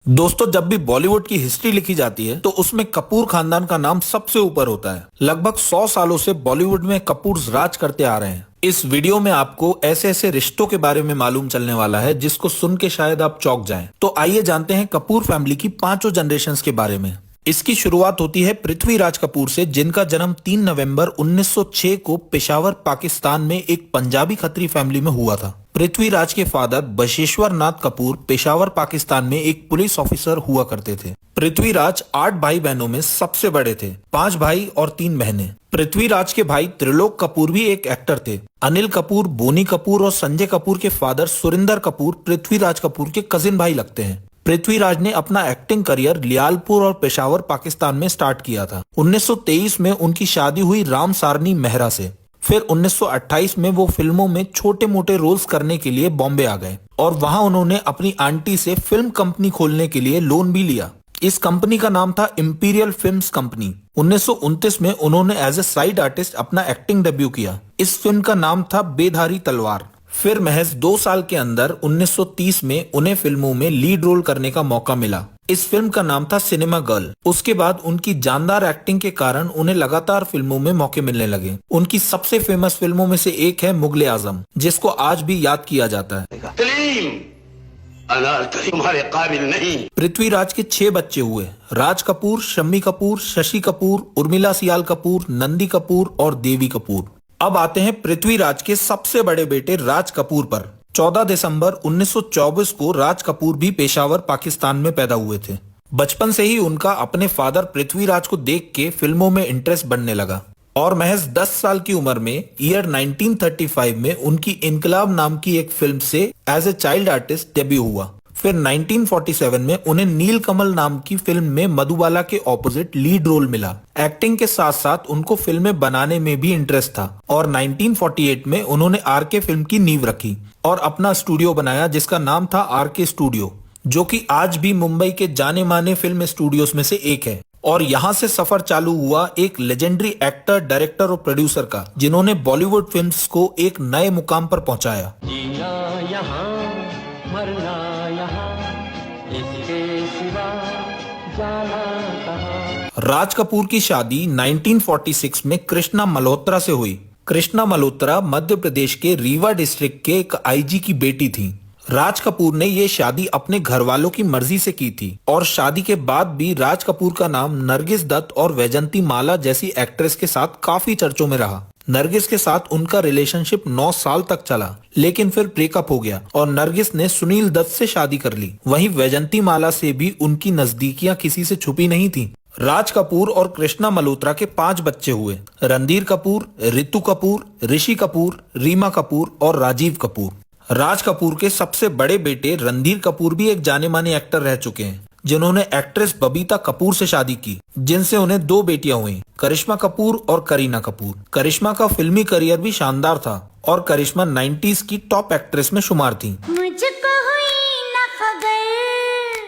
दोस्तों, जब भी बॉलीवुड की हिस्ट्री लिखी जाती है तो उसमें कपूर खानदान का नाम सबसे ऊपर होता है। लगभग 100 सालों से बॉलीवुड में कपूर राज करते आ रहे हैं। इस वीडियो में आपको ऐसे ऐसे रिश्तों के बारे में मालूम चलने वाला है जिसको सुन के शायद आप चौंक जाएं। तो आइए जानते हैं कपूर फैमिली की 5 जनरेशंस के बारे में। इसकी शुरुआत होती है पृथ्वीराज कपूर से, जिनका जन्म 3 नवंबर 1906 को पेशावर, पाकिस्तान में एक पंजाबी खत्री फैमिली में हुआ था। पृथ्वीराज के फादर बशेश्वर नाथ कपूर पेशावर, पाकिस्तान में एक पुलिस ऑफिसर हुआ करते थे। पृथ्वीराज 8 भाई बहनों में सबसे बड़े थे, 5 भाई और 3 बहनें। पृथ्वीराज के भाई त्रिलोक कपूर भी एक एक्टर थे। अनिल कपूर, बोनी कपूर और संजय कपूर के फादर सुरिंदर कपूर पृथ्वीराज कपूर के कजिन भाई लगते हैं। पृथ्वीराज ने अपना एक्टिंग करियर लियालपुर और पेशावर, पाकिस्तान में स्टार्ट किया था। 1923 में उनकी शादी हुई राम सारनी मेहरा से। फिर 1928 में वो फिल्मों में छोटे मोटे रोल्स करने के लिए बॉम्बे आ गए और वहां उन्होंने अपनी आंटी से फिल्म कंपनी खोलने के लिए लोन भी लिया। इस कंपनी का नाम था इंपीरियल फिल्म्स कंपनी। 1929 में उन्होंने एज ए साइड आर्टिस्ट अपना एक्टिंग डेब्यू किया। इस फिल्म का नाम था बेधारी तलवार। फिर महज 2 साल के अंदर 1930 में उन्हें फिल्मों में लीड रोल करने का मौका मिला। इस फिल्म का नाम था सिनेमा गर्ल। उसके बाद उनकी जानदार एक्टिंग के कारण उन्हें लगातार फिल्मों में मौके मिलने लगे। उनकी सबसे फेमस फिल्मों में से एक है मुगले आजम, जिसको आज भी याद किया जाता है। तुम्हारे काबिल नहीं। पृथ्वीराज के 6 बच्चे हुए, राज कपूर, शम्मी कपूर, शशि कपूर, उर्मिला सियाल कपूर, नंदी कपूर और देवी कपूर। अब आते हैं पृथ्वीराज के सबसे बड़े बेटे राज कपूर पर। 14 दिसंबर 1924 को राज कपूर भी पेशावर, पाकिस्तान में पैदा हुए थे। बचपन से ही उनका अपने फादर पृथ्वीराज को देख के फिल्मों में इंटरेस्ट बढ़ने लगा और महज 10 साल की उम्र में ईयर 1935 में उनकी इनकलाब नाम की एक फिल्म से as a child artist debut हुआ। फिर 1947 में उन्हें नीलकमल नाम की फिल्म में मधुबाला के ऑपोजिट लीड रोल मिला। एक्टिंग के साथ साथ उनको फिल्में बनाने में भी इंटरेस्ट था और 1948 में उन्होंने आरके फिल्म की नींव रखी और अपना स्टूडियो बनाया जिसका नाम था आरके स्टूडियो, जो कि आज भी मुंबई के जाने माने फिल्म स्टूडियोज में से एक है। और यहाँ से सफर चालू हुआ एक लेजेंडरी एक्टर, डायरेक्टर और प्रोड्यूसर का, जिन्होंने बॉलीवुड फिल्म्स को एक नए मुकाम पर पहुंचाया। राज कपूर की शादी 1946 में कृष्णा मल्होत्रा से हुई। कृष्णा मल्होत्रा मध्य प्रदेश के रीवा डिस्ट्रिक्ट के एक आईजी की बेटी थी। राज कपूर ने ये शादी अपने घर वालों की मर्जी से की थी और शादी के बाद भी राज कपूर का नाम नरगिस दत्त और वैजंती माला जैसी एक्ट्रेस के साथ काफी चर्चों में रहा। नरगिस के साथ उनका रिलेशनशिप 9 साल तक चला, लेकिन फिर ब्रेकअप हो गया और नरगिस ने सुनील दत्त से शादी कर ली। वहीं वैजंती माला से भी उनकी नजदीकियां किसी से छुपी नहीं थी। राज कपूर और कृष्णा मल्होत्रा के 5 बच्चे हुए, रणधीर कपूर, रितु कपूर, ऋषि कपूर, रीमा कपूर और राजीव कपूर। राज कपूर के सबसे बड़े बेटे रणधीर कपूर भी एक जाने माने एक्टर रह चुके हैं, जिन्होंने एक्ट्रेस बबीता कपूर से शादी की, जिनसे उन्हें 2 बेटियां हुई, करिश्मा कपूर और करीना कपूर। करिश्मा का फिल्मी करियर भी शानदार था और करिश्मा 90s की टॉप एक्ट्रेस में शुमार थी। मुझको हुई न खबर,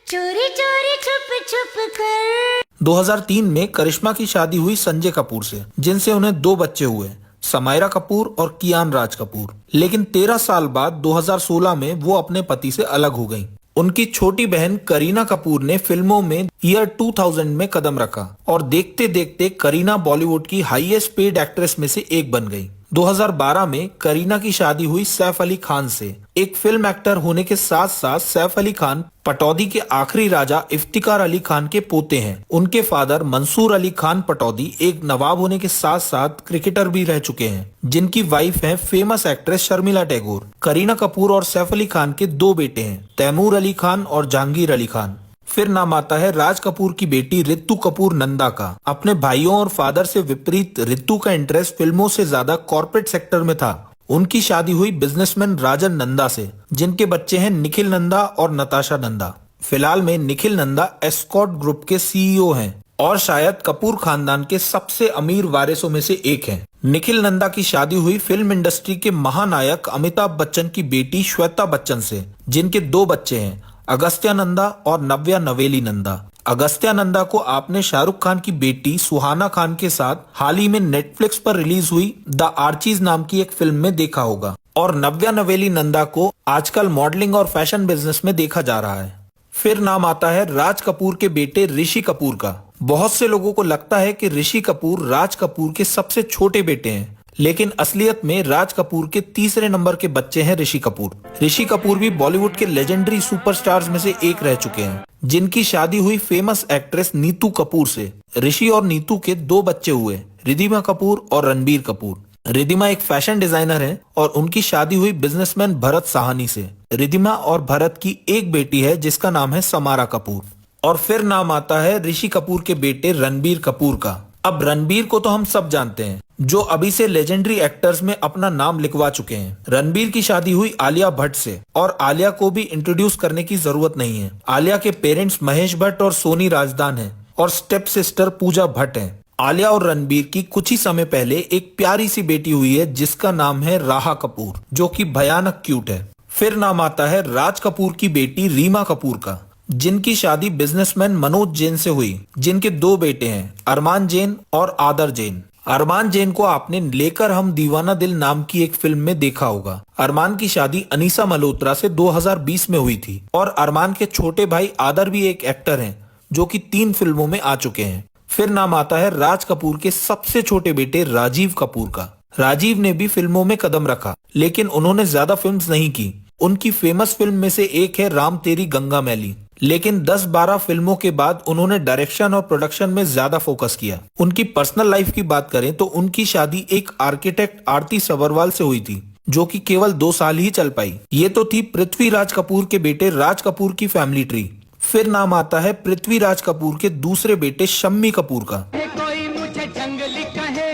चोरी चोरी छुप छुप कर। 2003 में करिश्मा की शादी हुई संजय कपूर से, जिनसे उन्हें 2 बच्चे हुए, समायरा कपूर और कियान राज कपूर। लेकिन 13 साल बाद 2016 में वो अपने पति से अलग हो गयी। उनकी छोटी बहन करीना कपूर ने फिल्मों में ईयर 2000 में कदम रखा और देखते देखते करीना बॉलीवुड की हाईएस्ट पेड एक्ट्रेस में से एक बन गई। 2012 में करीना की शादी हुई सैफ अली खान से। एक फिल्म एक्टर होने के साथ साथ सैफ अली खान पटौदी के आखिरी राजा इफ्तिकार अली खान के पोते हैं। उनके फादर मंसूर अली खान पटौदी एक नवाब होने के साथ साथ क्रिकेटर भी रह चुके हैं, जिनकी वाइफ है फेमस एक्ट्रेस शर्मिला टैगोर। करीना कपूर और सैफ अली खान के 2 बेटे हैं, तैमूर अली खान और जहांगीर अली खान। फिर नाम आता है राज कपूर की बेटी रितु कपूर नंदा का। अपने भाइयों और फादर से विपरीत रितु का इंटरेस्ट फिल्मों से ज्यादा कॉर्पोरेट सेक्टर में था। उनकी शादी हुई बिजनेसमैन राजन नंदा से, जिनके बच्चे हैं निखिल नंदा और नताशा नंदा। फिलहाल में निखिल नंदा एस्कॉर्ट ग्रुप के सीईओ हैं और शायद कपूर खानदान के सबसे अमीर वारिसों में से एक हैं। निखिल नंदा की शादी हुई फिल्म इंडस्ट्री के महानायक अमिताभ बच्चन की बेटी श्वेता बच्चन से, जिनके 2 बच्चे हैं, अगस्त्या नंदा और नव्या नवेली नंदा। अगस्त्या नंदा को आपने शाहरुख खान की बेटी सुहाना खान के साथ हाल ही में नेटफ्लिक्स पर रिलीज हुई द आर्चीज नाम की एक फिल्म में देखा होगा और नव्या नवेली नंदा को आजकल मॉडलिंग और फैशन बिजनेस में देखा जा रहा है। फिर नाम आता है राज कपूर के बेटे ऋषि कपूर का। बहुत से लोगों को लगता है कि ऋषि कपूर राज कपूर के सबसे छोटे बेटे हैं, लेकिन असलियत में राज कपूर के तीसरे नंबर के बच्चे हैं ऋषि कपूर। ऋषि कपूर भी बॉलीवुड के लेजेंडरी सुपरस्टार्स में से एक रह चुके हैं, जिनकी शादी हुई फेमस एक्ट्रेस नीतू कपूर से। ऋषि और नीतू के 2 बच्चे हुए, रिद्धिमा कपूर और रणबीर कपूर। रिद्धिमा एक फैशन डिजाइनर हैं और उनकी शादी हुई बिजनेसमैन भरत साहनी से। रिद्धिमा और भरत की एक बेटी है जिसका नाम है समारा कपूर। और फिर नाम आता है ऋषि कपूर के बेटे रणबीर कपूर का। अब रणबीर को तो हम सब जानते हैं, जो अभी से लेजेंडरी एक्टर्स में अपना नाम लिखवा चुके हैं। रणबीर की शादी हुई आलिया भट्ट से, और आलिया को भी इंट्रोड्यूस करने की जरूरत नहीं है। आलिया के पेरेंट्स महेश भट्ट और सोनी राजदान हैं और स्टेप सिस्टर पूजा भट्ट हैं। आलिया और रणबीर की कुछ ही समय पहले एक प्यारी सी बेटी हुई है जिसका नाम है राहा कपूर, जो कि भयानक क्यूट है। फिर नाम आता है राज कपूर की बेटी रीमा कपूर का, जिनकी शादी बिजनेसमैन मनोज जैन से हुई, जिनके 2 बेटे हैं, अरमान जैन और आदर जैन। अरमान जैन को आपने लेकर हम दीवाना दिल नाम की एक फिल्म में देखा होगा। अरमान की शादी अनीसा मल्होत्रा से 2020 में हुई थी, और अरमान के छोटे भाई आदर भी एक एक्टर हैं जो कि 3 फिल्मों में आ चुके हैं। फिर नाम आता है राज कपूर के सबसे छोटे बेटे राजीव कपूर का। राजीव ने भी फिल्मों में कदम रखा, लेकिन उन्होंने ज्यादा फिल्म्स नहीं की। उनकी फेमस फिल्म में से एक है राम तेरी गंगा मैली, लेकिन 10-12 फिल्मों के बाद उन्होंने डायरेक्शन और प्रोडक्शन में ज्यादा फोकस किया। उनकी पर्सनल लाइफ की बात करें तो उनकी शादी एक आर्किटेक्ट आरती सबरवाल से हुई थी, जो कि केवल 2 साल ही चल पाई। ये तो थी पृथ्वीराज कपूर के बेटे राज कपूर की फैमिली ट्री। फिर नाम आता है पृथ्वीराज कपूर के दूसरे बेटे शम्मी कपूर का। कोई मुझे जंगली कहे।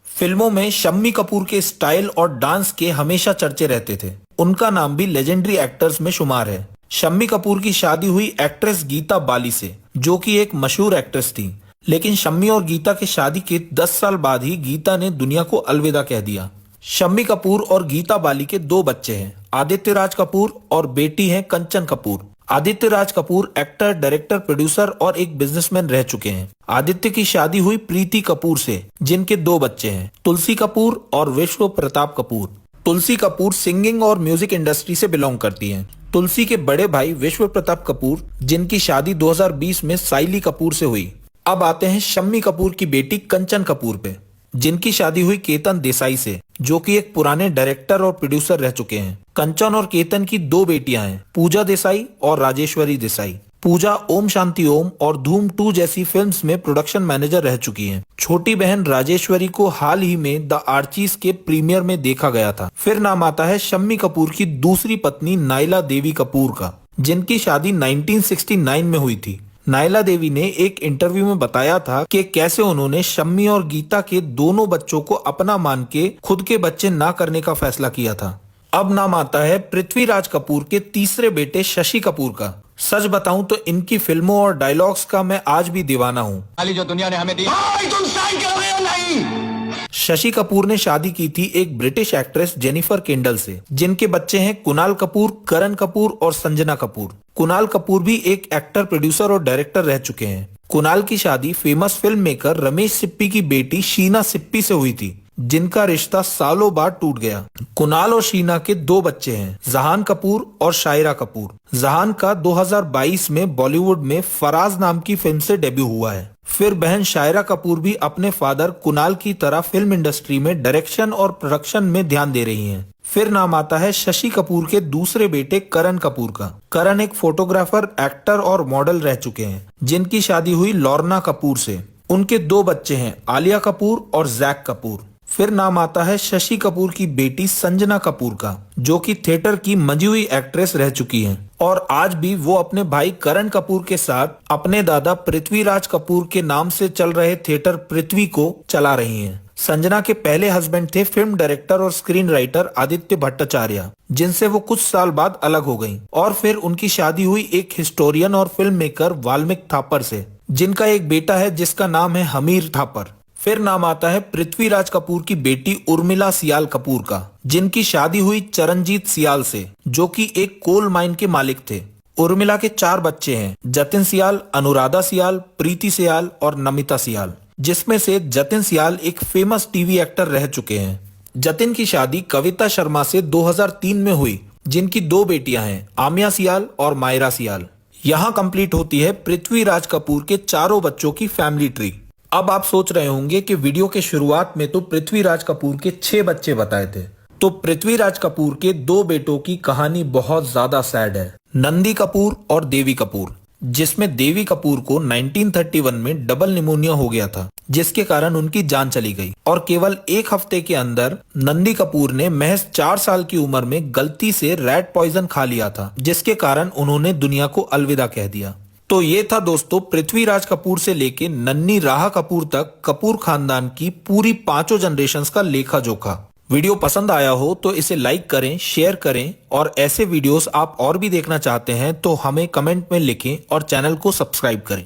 फिल्मों में शम्मी कपूर के स्टाइल और डांस के हमेशा चर्चे रहते थे। उनका नाम भी लेजेंडरी एक्टर्स में शुमार है। शम्मी कपूर की शादी हुई एक्ट्रेस गीता बाली से, जो कि एक मशहूर एक्ट्रेस थी, लेकिन शम्मी और गीता के शादी के 10 साल बाद ही गीता ने दुनिया को अलविदा कह दिया। शम्मी कपूर और गीता बाली के 2 बच्चे हैं, आदित्य राज कपूर और बेटी है कंचन Kapoor. Aditya Raj Kapoor actor, director, producer और एक बिजनेसमैन रह चुके हैं। आदित्य की शादी हुई प्रीति कपूर से, जिनके 2 बच्चे हैं, तुलसी कपूर और विश्व प्रताप कपूर। तुलसी कपूर सिंगिंग और म्यूजिक इंडस्ट्री से बिलोंग करती हैं। तुलसी के बड़े भाई विश्व प्रताप कपूर, जिनकी शादी 2020 में साइली कपूर से हुई। अब आते हैं शम्मी कपूर की बेटी कंचन कपूर पे, जिनकी शादी हुई केतन देसाई से, जो कि एक पुराने डायरेक्टर और प्रोड्यूसर रह चुके हैं। कंचन और केतन की 2 बेटियां हैं, पूजा देसाई और राजेश्वरी देसाई। पूजा ओम शांति ओम और धूम 2 जैसी फिल्म्स में प्रोडक्शन मैनेजर रह चुकी हैं। छोटी बहन राजेश्वरी को हाल ही में द आर्चीज के प्रीमियर में देखा गया था। फिर नाम आता है शम्मी कपूर की दूसरी पत्नी नायला देवी कपूर का, जिनकी शादी 1969 में हुई थी। नायला देवी ने एक इंटरव्यू में बताया था कि कैसे उन्होंने शम्मी और गीता के दोनों बच्चों को अपना मान के खुद के बच्चे ना करने का फैसला किया था। अब नाम आता है पृथ्वीराज कपूर के तीसरे बेटे शशि कपूर का। सच बताऊं तो इनकी फिल्मों और डायलॉग्स का मैं आज भी दीवाना हूं। जो दुनिया ने हमें दी, तुम साइन करोगे या नहीं? शशि कपूर ने शादी की थी एक ब्रिटिश एक्ट्रेस जेनिफर केंडल से, जिनके बच्चे हैं कुणाल कपूर, करण कपूर और संजना कपूर। कुणाल कपूर भी एक एक्टर, प्रोड्यूसर और डायरेक्टर रह चुके हैं। कुणाल की शादी famous film maker Ramesh Sippy की बेटी शीना सिप्पी से हुई थी, जिनका रिश्ता सालों बाद टूट गया। कुणाल और शीना के 2 बच्चे हैं, जहान कपूर और शायरा कपूर। जहान का 2022 में बॉलीवुड में फराज नाम की फिल्म से डेब्यू हुआ है। फिर बहन शायरा कपूर भी अपने फादर कुणाल की तरह फिल्म इंडस्ट्री में डायरेक्शन और प्रोडक्शन में ध्यान दे रही हैं। फिर नाम आता है शशि कपूर के दूसरे बेटे करण कपूर का। करण एक फोटोग्राफर, एक्टर और मॉडल रह चुके हैं, जिनकी शादी हुई लॉर्ना कपूर से। उनके 2 बच्चे हैं, आलिया कपूर और जैक कपूर। फिर नाम आता है शशि कपूर की बेटी संजना कपूर का, जो कि थिएटर की मंजी हुई एक्ट्रेस रह चुकी हैं, और आज भी वो अपने भाई करण कपूर के साथ अपने दादा पृथ्वीराज कपूर के नाम से चल रहे थिएटर पृथ्वी को चला रही हैं। संजना के पहले हस्बैंड थे फिल्म डायरेक्टर और स्क्रीन राइटर आदित्य भट्टाचार्य, जिनसे वो कुछ साल बाद अलग हो गयी। और फिर उनकी शादी हुई एक हिस्टोरियन और फिल्म मेकर वाल्मीकि थापर से, जिनका एक बेटा है जिसका नाम है हमीर थापर। फिर नाम आता है पृथ्वीराज कपूर की बेटी उर्मिला सियाल कपूर का, जिनकी शादी हुई चरणजीत सियाल से, जो कि एक कोल माइन के मालिक थे। उर्मिला के 4 बच्चे हैं, जतिन सियाल, अनुराधा सियाल, प्रीति सियाल और नमिता सियाल, जिसमें से जतिन सियाल एक फेमस टीवी एक्टर रह चुके हैं। जतिन की शादी कविता शर्मा से 2003 में हुई, जिनकी 2 बेटियां हैं, आमिया सियाल और मायरा सियाल। यहाँ कंप्लीट होती है पृथ्वीराज कपूर के चारों बच्चों की फैमिली ट्री। अब आप सोच रहे होंगे कि वीडियो के शुरुआत में तो पृथ्वीराज कपूर के 6 बच्चे बताए थे, तो पृथ्वीराज कपूर के 2 बेटों की कहानी बहुत ज्यादा सैड है, नंदी कपूर और देवी कपूर, जिसमें देवी कपूर को 1931 में डबल निमोनिया हो गया था, जिसके कारण उनकी जान चली गई और केवल 1 हफ्ते के अंदर नंदी कपूर ने महज 4 साल की उम्र में गलती से रैट पॉइजन खा लिया था, जिसके कारण उन्होंने दुनिया को अलविदा कह दिया। तो ये था दोस्तों पृथ्वीराज कपूर से लेके नन्ही राहा कपूर तक कपूर खानदान की पूरी 5 जनरेशंस का लेखा जोखा। वीडियो पसंद आया हो तो इसे लाइक करें, शेयर करें और ऐसे वीडियोस आप और भी देखना चाहते हैं तो हमें कमेंट में लिखें और चैनल को सब्सक्राइब करें।